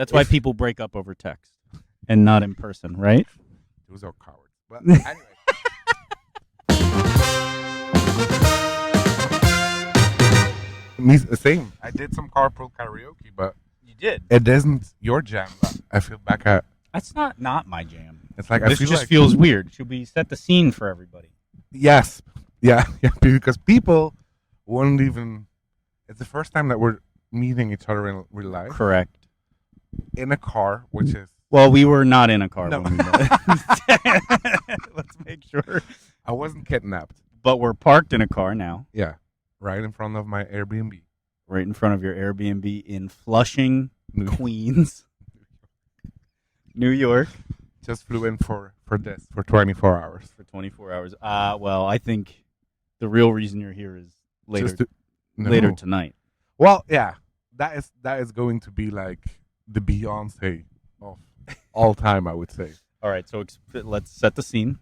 That's why people break up over text and not in person, right? Those are cowards. But anyway. Me, same. I did some carpool karaoke, but You did. it isn't your jam. I feel back at. That's not my jam. It's like This I feel just like feels weird. Should we set the scene for everybody? yes, yeah, because people won't even. It's the first time that we're meeting each other in real life Correct. in a car, which is. Well, we were not in a car No. when we met. Let's make sure. I wasn't kidnapped. But we're parked in a car now, Yeah, right in front of my Airbnb. right in front of your Airbnb in Flushing, Queens, New York, Just flew in for this for 24 hours. for 24 hours. Well, I think the real reason you're here is later Just to- no. later tonight. Well, yeah, that is going to be like the Beyonce of all time, I would say. All right, so let's set the scene.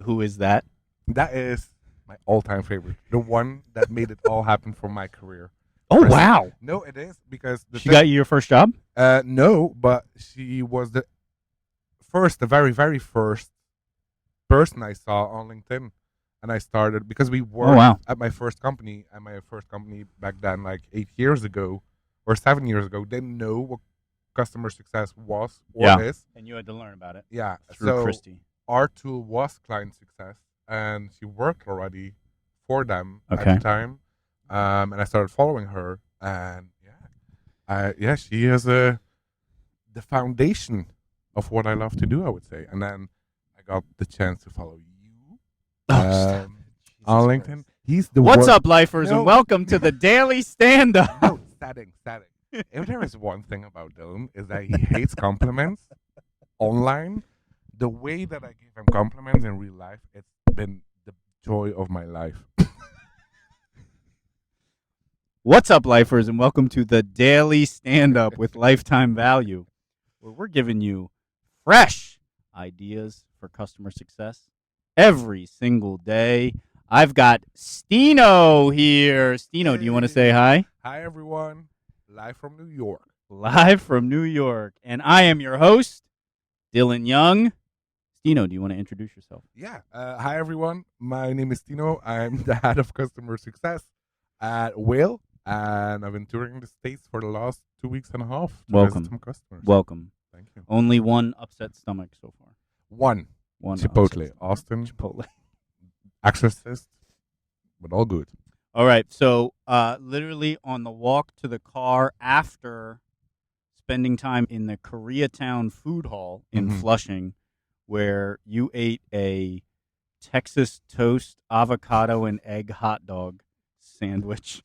Who is that? That is my all-time favorite, the one that made it all happen for my career. Oh, First- wow. No, it is because She got you your first job? no, but she was the very, very first person I saw on LinkedIn, and I started because we worked wow. at my first company, and my first company back then, like 8 years ago or 7 years ago, didn't know what customer success was or Yeah. is. And you had to learn about it Yeah, through so Christy. our tool was client success, and she worked already for them at Okay. the time. And I started following her, and she is the foundation of what I love to do, I would say. And then I got the chance to follow you on LinkedIn. He's the What's wor- up, lifers, No. and welcome to the Daily Stand-Up. No, static. If there is one thing about Dylan is that he hates compliments online. The way that I give him compliments in real life, it's been the joy of my life. What's up, lifers, and welcome to the Daily Stand-Up with Lifetime Value, where we're giving you fresh ideas for customer success every single day. I've got Stino here. Stino, do you want to say hi? Hi, everyone. Live from New York. Live from New York. And I am your host, Dylan Young. Stino, do you want to introduce yourself? Yeah. Hi, everyone. My name is Stino. I'm the head of customer success at Whale, and I've been touring the States for the last 2 weeks and a half to Welcome. visit some customers. Welcome. Thank you. Only one upset stomach so far. One. One Chipotle. upset stomach. Austin. Chipotle. Exorcist. But all good. All right, so literally on the walk to the car after spending time in the Koreatown Food Hall in Mhm. Flushing, where you ate a Texas toast, avocado, and egg hot dog sandwich,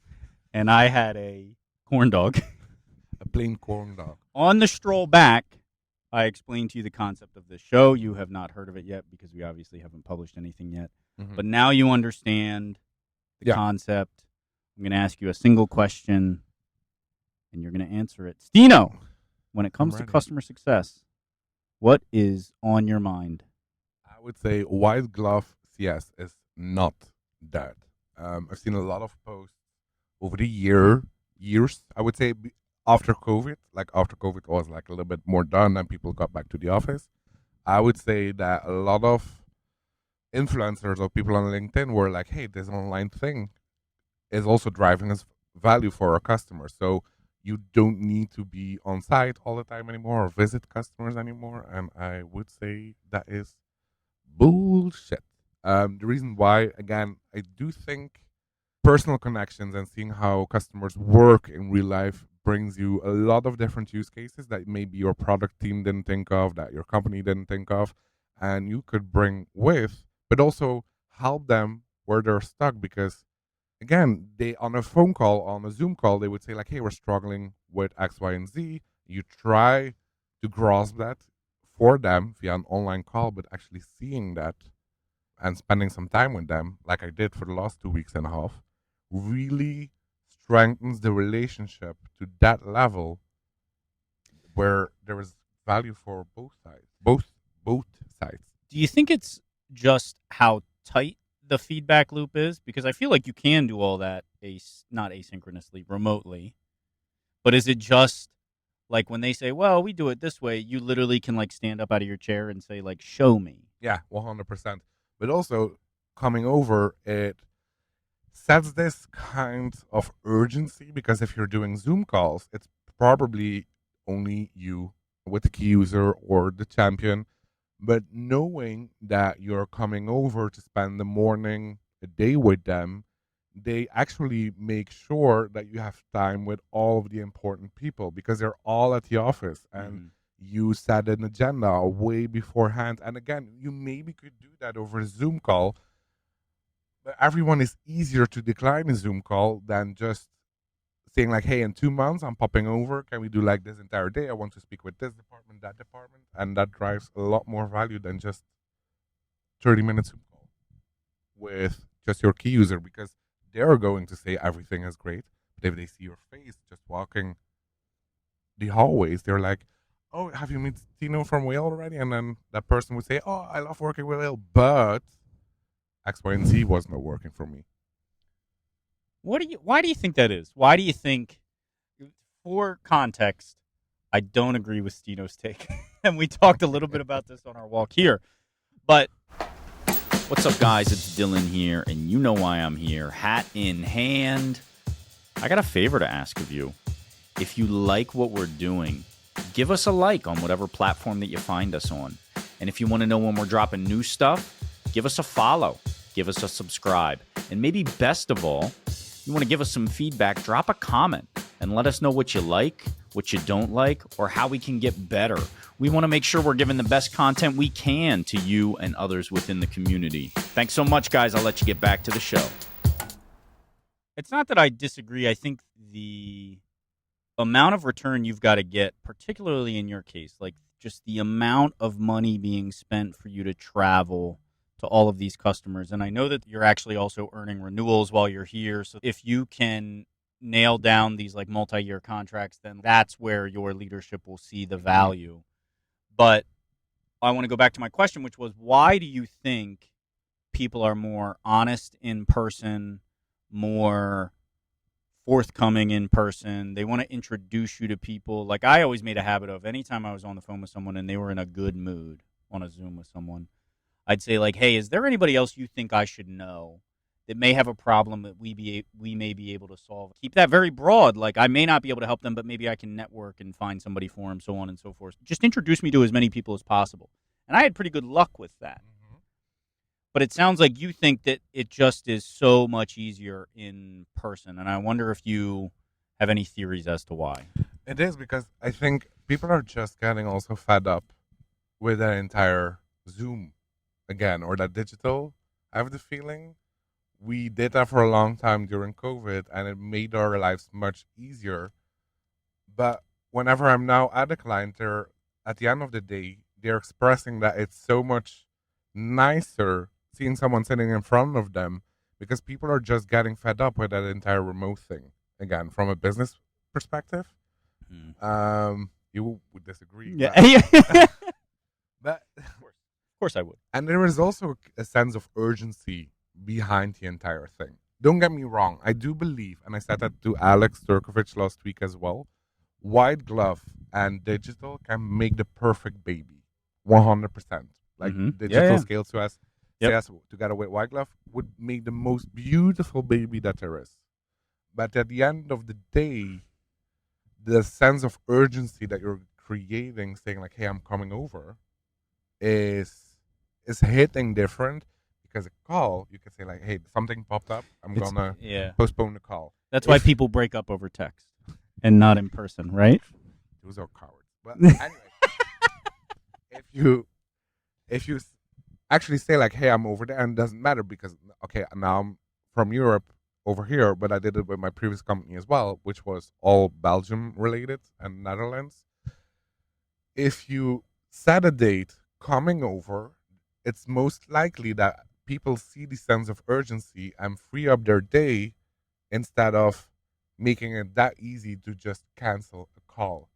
and I had a corn dog. A plain corn dog. On the stroll back, I explained to you the concept of this show. You have not heard of it yet because we obviously haven't published anything yet. Mhm. But now you understand the Yeah. concept. I'm going to ask you a single question, and you're going to answer it. Stino, when it comes to ready. customer success, what is on your mind? I would say white glove CS is not that. I've seen a lot of posts over the years. I would say after COVID, like after COVID was like a little bit more done and people got back to the office. I would say that a lot of influencers or people on LinkedIn were like, "Hey, this online thing is also driving us value for our customers. So you don't need to be on site all the time anymore or visit customers anymore." And I would say that is bullshit. The reason why, again, I do think personal connections and seeing how customers work in real life brings you a lot of different use cases that maybe your product team didn't think of, that your company didn't think of, and you could bring with, but also help them where they're stuck. Because again, they on a phone call, on a Zoom call, they would say like, "Hey, we're struggling with X, Y, and Z." You try to grasp that for them via an online call, but actually seeing that and spending some time with them, like I did for the last 2 weeks and a half, really strengthens the relationship to that level where there is value for both sides. Both sides. Do you think it's just how tight the feedback loop is? Because I feel like you can do all that not asynchronously, remotely. But is it just Like when they say, well, we do it this way, you literally can like stand up out of your chair and say like, show me. Yeah, 100%. But also, coming over, it sets this kind of urgency because if you're doing Zoom calls, it's probably only you with the key user or the champion. But knowing that you're coming over to spend the morning, a day with them, they actually make sure that you have time with all of the important people because they're all at the office and you set an agenda way beforehand. And again, you maybe could do that over a Zoom call, but everyone is easier to decline a Zoom call than just saying like, hey, in 2 months I'm popping over. Can we do like this entire day? I want to speak with this department, that department. And that drives a lot more value than just 30 minutes Zoom call with just your key user because they're going to say everything is great. But if they see your face just walking the hallways, they're like, oh, have you met Stino from Whale already? And then that person would say, oh, I love working with Whale, but X, Y, and Z was not working for me. Why do you think that is? Why do you think, for context, I don't agree with Stino's take. And we talked a little bit about this on our walk here. But what's up, guys? It's Dylan here, and you know why I'm here. Hat in hand. I got a favor to ask of you. If you like what we're doing, give us a like on whatever platform that you find us on. And if you want to know when we're dropping new stuff, give us a follow. Give us a subscribe. And maybe best of all, you want to give us some feedback, drop a comment and let us know what you like, what you don't like, or how we can get better. We want to make sure we're giving the best content we can to you and others within the community. Thanks so much, guys. I'll let you get back to the show. It's not that I disagree. I think the amount of return you've got to get, particularly in your case, like just the amount of money being spent for you to travel to all of these customers. And I know that you're actually also earning renewals while you're here. So if you can nail down these like multi-year contracts, then that's where your leadership will see the value. But I want to go back to my question, which was, why do you think people are more honest in person, more forthcoming in person? They want to introduce you to people. Like I always made a habit of anytime I was on the phone with someone and they were in a good mood on a Zoom with someone, I'd say like, hey, is there anybody else you think I should know that may have a problem that we may be able to solve? Keep that very broad. Like I may not be able to help them, but maybe I can network and find somebody for them, so on and so forth. Just introduce me to as many people as possible. And I had pretty good luck with that. But it sounds like you think that it just is so much easier in person. And I wonder if you have any theories as to why. It is because I think people are just getting also fed up with that entire Zoom again, or that digital. I have the feeling we did that for a long time during COVID and it made our lives much easier. But whenever I'm now at a client, they're at the end of the day, they're expressing that it's so much nicer seeing someone sitting in front of them because people are just getting fed up with that entire remote thing. Again, from a business perspective, you would disagree. Yeah. But of course I would. And there is also a sense of urgency behind the entire thing. Don't get me wrong. I do believe, and I said that to Alex Turkovich last week as well, white glove and digital can make the perfect baby. 100%. Like digital scale to us, together with white glove would make the most beautiful baby that there is. But at the end of the day, the sense of urgency that you're creating, saying like, hey, I'm coming over, is hitting different because a call, you can say like, hey, something popped up. I'm going to postpone the call. That's why people break up over text and not in person, right? Those are cowards. But anyway, if you actually say like, hey, I'm over there, and it doesn't matter because, okay, now I'm from Europe over here, but I did it with my previous company as well, which was all Belgium related and Netherlands. If you set a date coming over, it's most likely that people see the sense of urgency and free up their day instead of making it that easy to just cancel a call.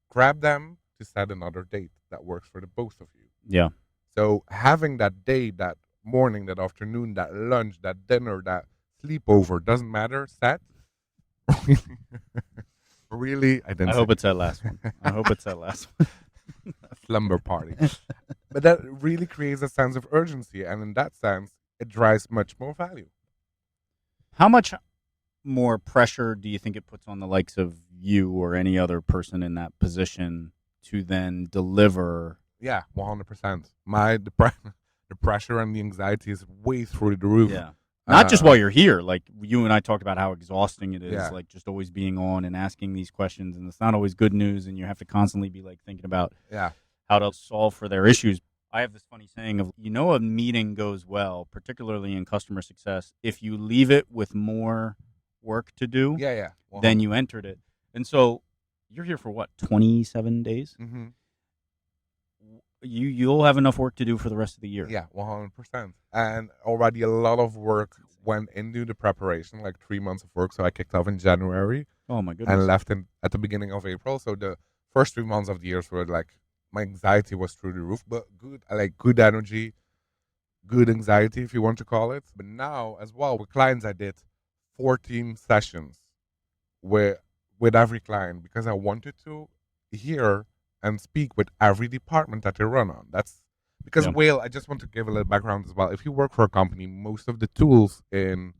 Grab them to set another date that works for the both of you. Yeah. So having that day, that morning, that afternoon, that lunch, that dinner, that sleepover, doesn't matter, set Really? I didn't I say hope it's that last one. I hope it's that last one. slumber party. But that really creates a sense of urgency, and in that sense, it drives much more value. How much more pressure do you think it puts on the likes of you or any other person in that position to then deliver? Yeah, 100%. The pressure and the anxiety is way through the roof. Yeah. Not just while Uh, you're here. Like you and I talked about how exhausting it is, Yeah. like just always being on and asking these questions, and it's not always good news, and you have to constantly be like thinking about Yeah. how to solve for their issues. I have this funny saying of, a meeting goes well, particularly in customer success, if you leave it with more work to do Yeah. than you entered it. And so you're here for what, 27 days? Mm-hmm. You'll have enough work to do for the rest of the year. Yeah, 100%. And already a lot of work went into the preparation, like 3 months of work. So I kicked off in January Oh my goodness. and left at the beginning of April. So the first 3 months of the year were like, my anxiety was through the roof, but good. I like good energy, good anxiety, if you want to call it. But now as well, with clients, I did 14 sessions with every client because I wanted to hear and speak with every department that they run on. That's because Yeah. Whale, I just want to give a little background as well. If you work for a company, most of the tools in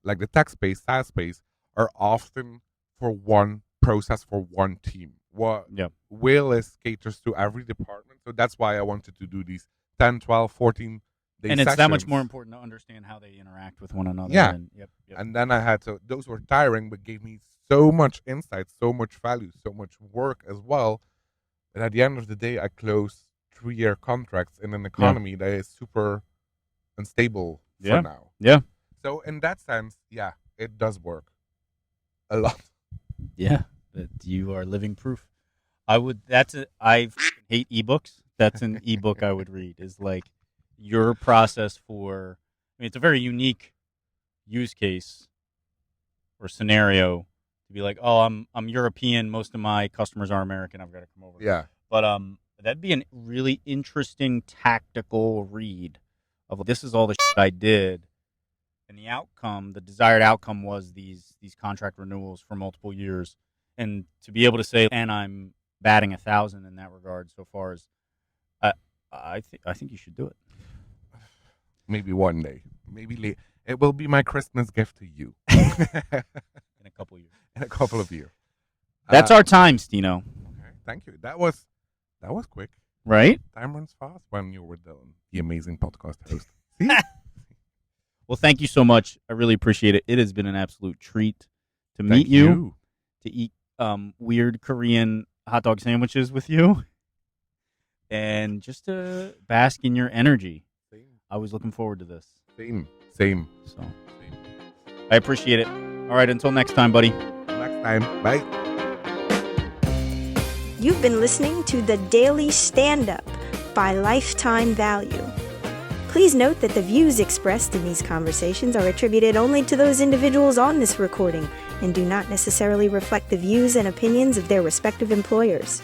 like the tech space, SaaS space, are often for one process for one team. What Yep. Whale is caters to every department. So that's why I wanted to do these 10, 12, 14 day And it's that much sessions. more important to understand how they interact with one another. Yeah. And, yep. And then I had to, those were tiring, but gave me so much insight, so much value, so much work as well. And at the end of the day, I closed 3-year contracts in an economy that is super unstable Yeah. for now. Yeah. So in that sense, yeah, it does work a lot. Yeah. That you are living proof. I fucking hate ebooks. That's an ebook I would read, is like your process for, it's a very unique use case or scenario to be like, oh, I'm European, most of my customers are American, I've got to come over. Yeah. But that'd be a really interesting tactical read of this is all the shit I did, and the desired outcome was these contract renewals for multiple years, and to be able to say, and I'm batting 1,000 in that regard so far as I think you should do it. Maybe one day. Maybe it will be my Christmas gift to you In a couple years. in a couple of years. That's our time, Stino. Okay, thank you. That was quick. Right? Time runs fast when you're with Dylan, the amazing podcast host. Well, thank you so much. I really appreciate it. It has been an absolute treat to meet Thank you. to eat weird Korean hot dog sandwiches with you, and just to bask in your energy. Same. I was looking forward to this. Same. So I appreciate it. All right, until next time, buddy. Next time. Bye. You've been listening to The Daily Stand-Up by Lifetime Value. Please note that the views expressed in these conversations are attributed only to those individuals on this recording and do not necessarily reflect the views and opinions of their respective employers.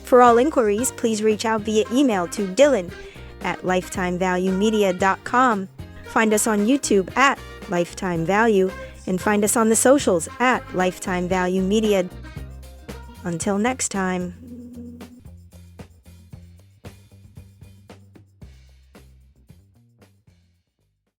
For all inquiries, please reach out via email to dylan@lifetimevaluemedia.com. Find us on YouTube at Lifetime Value and find us on the socials at Lifetime Value Media. Until next time.